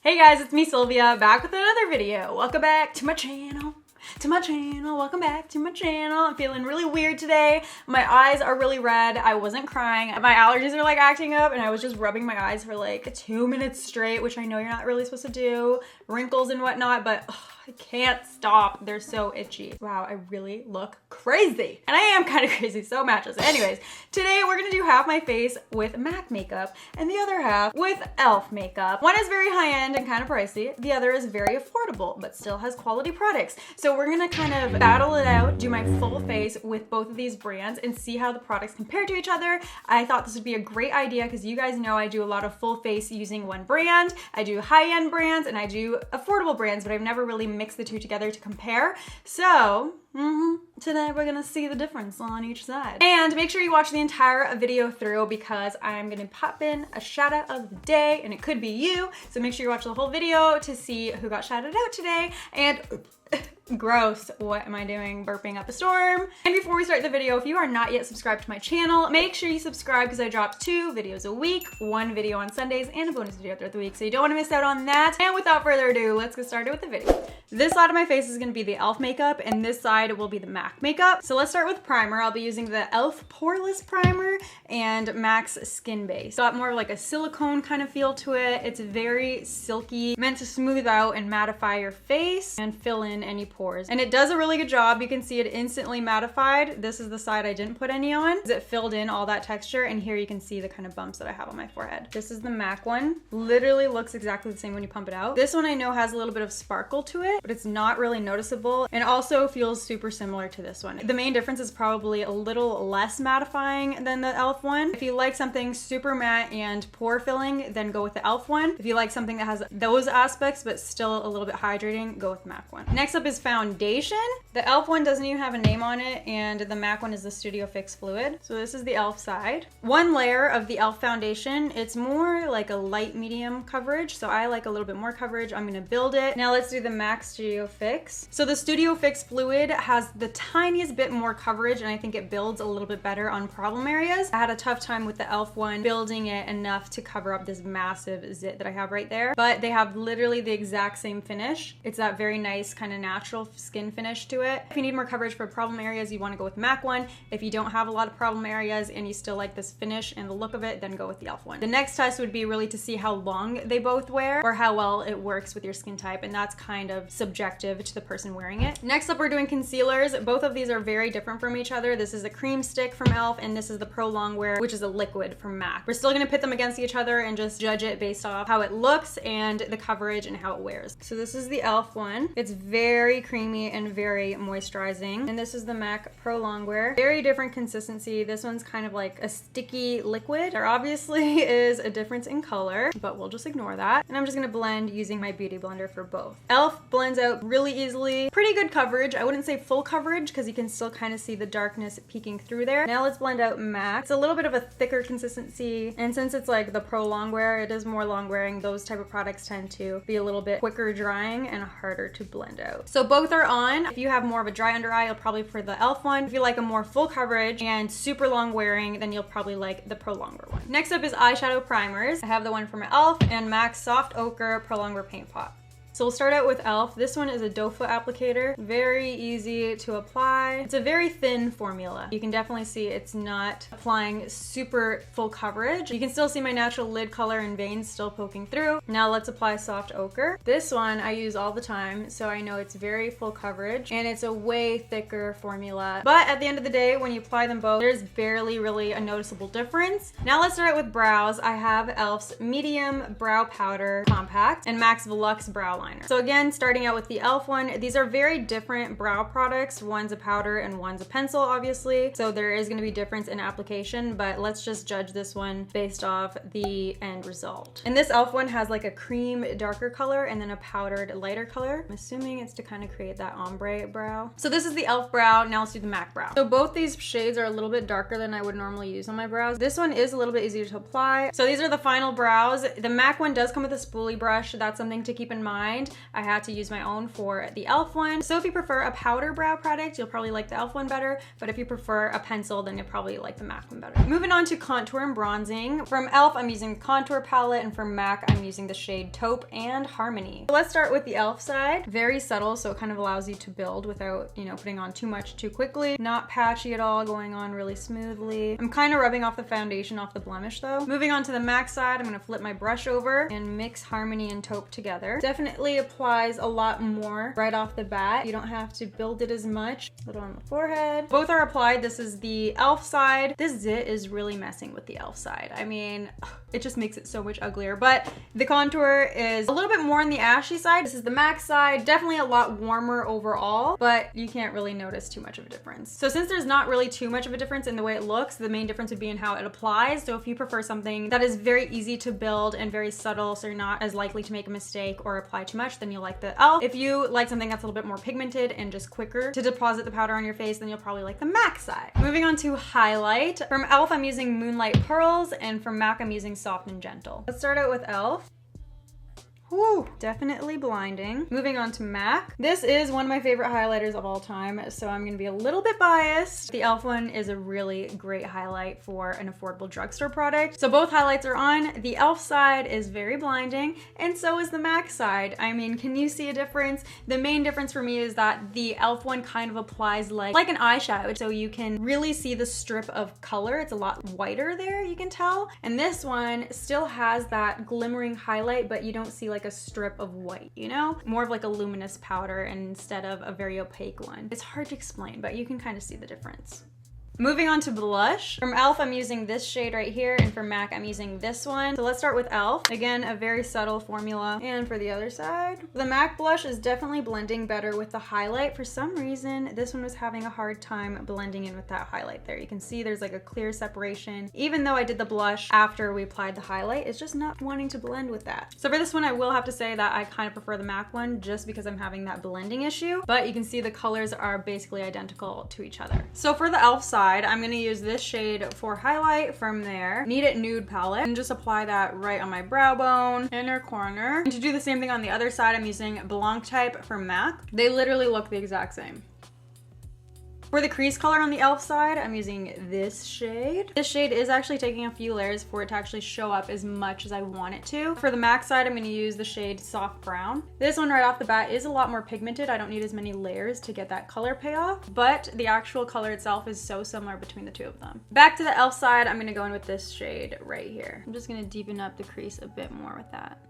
Hey guys, it's me Sylvia, back with another video. Welcome back to my channel. Welcome back to my channel. I'm feeling really weird today. My eyes are really red. I wasn't crying. My allergies are like acting up and I was just rubbing my eyes for like 2 minutes straight, which I know you're not really supposed to do. Wrinkles and whatnot, but I can't stop. They're so itchy. Wow, I really look crazy. And I am kind of crazy, so matches. Anyways, today we're gonna do half my face with MAC makeup and the other half with e.l.f. makeup. One is very high-end and kind of pricey. The other is very affordable, but still has quality products. So we're gonna kind of battle it out, do my full face with both of these brands and see how the products compare to each other. I thought this would be a great idea because you guys know I do a lot of full face using one brand. I do high-end brands and I do affordable brands, but I've never really mixed the two together to compare. So today we're gonna see the difference on each side. And make sure you watch the entire video through because I'm gonna pop in a shout out of the day and it could be you. So make sure you watch the whole video to see who got shouted out today. And gross, what am I doing? Burping up a storm. And before we start the video, if you are not yet subscribed to my channel, make sure you subscribe because I drop 2 videos a week, 1 video on Sundays and a bonus video throughout the week. So you don't want to miss out on that. And without further ado, let's get started with the video. This side of my face is gonna be the e.l.f. makeup and this side will be the MAC makeup. So let's start with primer. I'll be using the e.l.f. Poreless Primer and MAC's Skin Base. Got more of like a silicone kind of feel to it. It's very silky, meant to smooth out and mattify your face and fill in any pores. And it does a really good job. You can see it instantly mattified. This is the side I didn't put any on. It filled in all that texture and here you can see the kind of bumps that I have on my forehead. This is the MAC one. Literally looks exactly the same when you pump it out. This one I know has a little bit of sparkle to it, but it's not really noticeable and also feels super similar to this one. The main difference is probably a little less mattifying than the e.l.f. one. If you like something super matte and pore filling, then go with the e.l.f. one. If you like something that has those aspects but still a little bit hydrating, go with the MAC one. Next up is foundation. The e.l.f. one doesn't even have a name on it and the MAC one is the Studio Fix Fluid. So this is the e.l.f. side. One layer of the e.l.f. foundation. It's more like a light medium coverage, so I like a little bit more coverage. I'm gonna build it. Now let's do the MAC Studio Fix. So the Studio Fix Fluid has the tiniest bit more coverage and I think it builds a little bit better on problem areas. I had a tough time with the e.l.f. one building it enough to cover up this massive zit that I have right there, but they have literally the exact same finish. It's that very nice kind of natural skin finish to it. If you need more coverage for problem areas, you want to go with MAC one. If you don't have a lot of problem areas and you still like this finish and the look of it, then go with the e.l.f. one. The next test would be really to see how long they both wear or how well it works with your skin type, and that's kind of subjective to the person wearing it. Next up, we're doing concealers. Both of these are very different from each other. This is a cream stick from e.l.f. and this is the Pro Longwear, which is a liquid from MAC. We're still gonna pit them against each other and just judge it based off how it looks and the coverage and how it wears. So this is the e.l.f. one. It's very creamy and very moisturizing. And this is the MAC Pro Longwear. Very different consistency. This one's kind of like a sticky liquid. There obviously is a difference in color, but we'll just ignore that. And I'm just gonna blend using my beauty blender for both. e.l.f. blends out really easily. Pretty good coverage. I wouldn't say full coverage because you can still kind of see the darkness peeking through there. Now let's blend out MAC. It's a little bit of a thicker consistency. And since it's like the Pro Longwear, it is more long wearing. Those type of products tend to be a little bit quicker drying and harder to blend out. So both are on. If you have more of a dry under eye, you'll probably prefer the e.l.f. one. If you like a more full coverage and super long wearing, then you'll probably like the Pro Longwear one. Next up is eyeshadow primers. I have the one from e.l.f. and MAC's Soft Ochre Pro Longwear Paint Pot. So we'll start out with e.l.f. This one is a doe foot applicator. Very easy to apply. It's a very thin formula. You can definitely see it's not applying super full coverage. You can still see my natural lid color and veins still poking through. Now let's apply soft ochre. This one I use all the time, so I know it's very full coverage and it's a way thicker formula. But at the end of the day, when you apply them both, there's barely really a noticeable difference. Now let's start out with brows. I have e.l.f.'s Medium Brow Powder Compact and MAC's Volux Brow Liner. So again, starting out with the e.l.f. one, these are very different brow products. One's a powder and one's a pencil, obviously. So there is gonna be difference in application, but let's just judge this one based off the end result. And this e.l.f. one has like a cream darker color and then a powdered lighter color. I'm assuming it's to kind of create that ombre brow. So this is the e.l.f. brow. Now let's do the MAC brow. So both these shades are a little bit darker than I would normally use on my brows. This one is a little bit easier to apply. So these are the final brows. The MAC one does come with a spoolie brush. That's something to keep in mind. find. I had to use my own for the e.l.f. one. So if you prefer a powder brow product, you'll probably like the e.l.f. one better, but if you prefer a pencil, then you'll probably like the MAC one better. Moving on to contour and bronzing. From e.l.f. I'm using the contour palette, and from MAC I'm using the shade Taupe and Harmony. So let's start with the e.l.f. side. Very subtle, so it kind of allows you to build without, you know, putting on too much too quickly. Not patchy at all, going on really smoothly. I'm kind of rubbing off the foundation off the blemish though. Moving on to the MAC side, I'm gonna flip my brush over and mix Harmony and Taupe together. Definitely applies a lot more right off the bat. You don't have to build it as much. A little on the forehead. Both are applied. This is the e.l.f. side. This zit is really messing with the e.l.f. side. I mean, it just makes it so much uglier, but the contour is a little bit more on the ashy side. This is the MAC side. Definitely a lot warmer overall, but you can't really notice too much of a difference. So since there's not really too much of a difference in the way it looks, the main difference would be in how it applies. So if you prefer something that is very easy to build and very subtle, so you're not as likely to make a mistake or apply too much, then you'll like the e.l.f. If you like something that's a little bit more pigmented and just quicker to deposit the powder on your face, then you'll probably like the MAC side. Moving on to highlight. From e.l.f. I'm using Moonlight Pearls, and from MAC I'm using Soft and Gentle. Let's start out with e.l.f. Whew, definitely blinding. Moving on to MAC. This is one of my favorite highlighters of all time, so I'm gonna be a little bit biased. The e.l.f. one is a really great highlight for an affordable drugstore product. So both highlights are on. The e.l.f. side is very blinding, and so is the MAC side. I mean, can you see a difference? The main difference for me is that the e.l.f. one kind of applies like an eyeshadow, so you can really see the strip of color. It's a lot whiter there, you can tell. And this one still has that glimmering highlight, but you don't see like a strip of white, you know? More of like a luminous powder instead of a very opaque one. It's hard to explain, but you can kind of see the difference. Moving on to blush. From e.l.f. I'm using this shade right here, and for MAC I'm using this one. So let's start with e.l.f. Again, a very subtle formula. And for the other side, the MAC blush is definitely blending better with the highlight. For some reason, this one was having a hard time blending in with that highlight there. You can see there's like a clear separation. Even though I did the blush after we applied the highlight, it's just not wanting to blend with that. So for this one, I will have to say that I kind of prefer the MAC one just because I'm having that blending issue, but you can see the colors are basically identical to each other. So for the e.l.f. side, I'm gonna use this shade for highlight from their Need It Nude palette and just apply that right on my brow bone, inner corner. And to do the same thing on the other side, I'm using Blanc Type from MAC. They literally look the exact same. For the crease color on the e.l.f. side, I'm using this shade. This shade is actually taking a few layers for it to actually show up as much as I want it to. For the MAC side, I'm going to use the shade Soft Brown. This one right off the bat is a lot more pigmented. I don't need as many layers to get that color payoff, but the actual color itself is so similar between the two of them. Back to the e.l.f. side, I'm going to go in with this shade right here. I'm just going to deepen up the crease a bit more with that.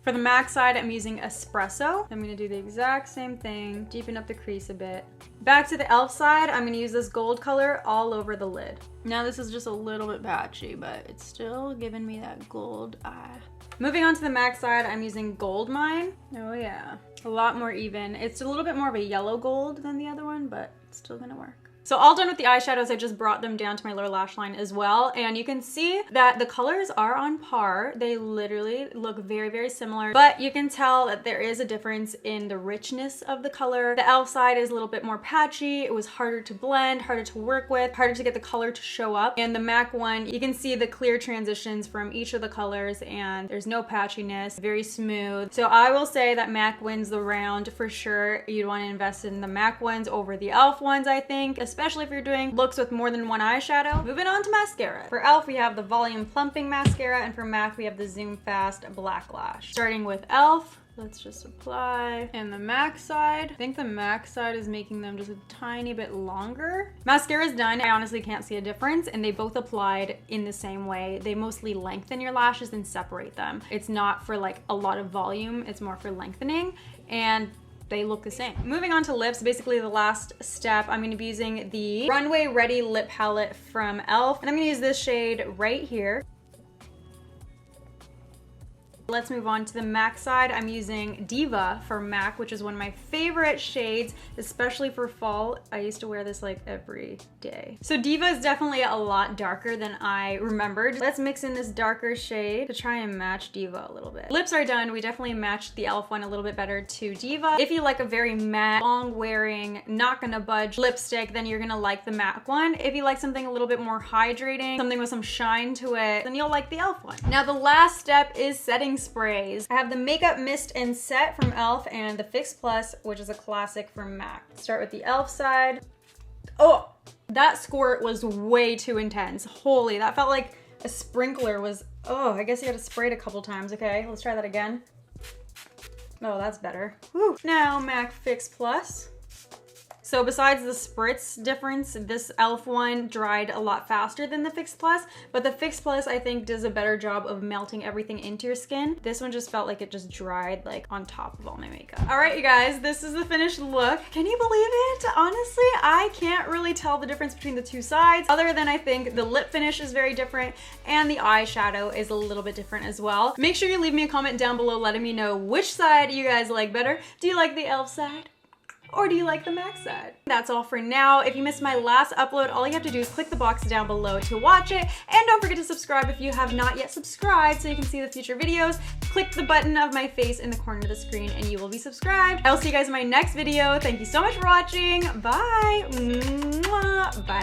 For the MAC side, I'm using Espresso. I'm gonna do the exact same thing, deepen up the crease a bit. Back to the e.l.f. side, I'm gonna use this gold color all over the lid. Now this is just a little bit patchy, but it's still giving me that gold eye. Moving on to the MAC side, I'm using Gold Mine. Oh yeah, a lot more even. It's a little bit more of a yellow gold than the other one, but it's still gonna work. So all done with the eyeshadows, I just brought them down to my lower lash line as well. And you can see that the colors are on par. They literally look very, very similar, but you can tell that there is a difference in the richness of the color. The e.l.f. side is a little bit more patchy. It was harder to blend, harder to work with, harder to get the color to show up. And the MAC one, you can see the clear transitions from each of the colors and there's no patchiness, very smooth. So I will say that MAC wins the round for sure. You'd want to invest in the MAC ones over the e.l.f. ones, I think, especially if you're doing looks with more than one eyeshadow. Moving on to mascara. For e.l.f. we have the Volume Plumping Mascara, and for MAC we have the Zoom Fast Black Lash. Starting with e.l.f., let's just apply. And the MAC side, I think the MAC side is making them just a tiny bit longer. Mascara's done. I honestly can't see a difference, and they both applied in the same way. They mostly lengthen your lashes and separate them. It's not for like a lot of volume, it's more for lengthening, and they look the same. Moving on to lips, basically the last step, I'm gonna be using the Runway Ready Lip palette from e.l.f. and I'm gonna use this shade right here. Let's move on to the MAC side. I'm using Diva for MAC, which is one of my favorite shades, especially for fall. I used to wear this like every day. So Diva is definitely a lot darker than I remembered. Let's mix in this darker shade to try and match Diva a little bit. Lips are done. We definitely matched the e.l.f. one a little bit better to Diva. If you like a very matte, long wearing, not gonna budge lipstick, then you're gonna like the MAC one. If you like something a little bit more hydrating, something with some shine to it, then you'll like the e.l.f. one. Now the last step is setting sprays. I have the Makeup Mist and Set from e.l.f. and the Fix Plus, which is a classic from MAC. Start with the e.l.f. side. Oh, that squirt was way too intense. Holy, that felt like a sprinkler was, oh, I guess you gotta spray it a couple times. Okay, let's try that again. Oh, that's better. Whew. Now MAC Fix Plus. So besides the spritz difference, this e.l.f. one dried a lot faster than the Fix Plus, but the Fix Plus I think does a better job of melting everything into your skin. This one just felt like it just dried like on top of all my makeup. All right, you guys, this is the finished look. Can you believe it? Honestly, I can't really tell the difference between the two sides, other than I think the lip finish is very different and the eyeshadow is a little bit different as well. Make sure you leave me a comment down below letting me know which side you guys like better. Do you like the e.l.f. side? Or do you like the MAC side? That's all for now. If you missed my last upload, all you have to do is click the box down below to watch it. And don't forget to subscribe if you have not yet subscribed so you can see the future videos. Click the button of my face in the corner of the screen and you will be subscribed. I will see you guys in my next video. Thank you so much for watching. Bye. Mwah. Bye.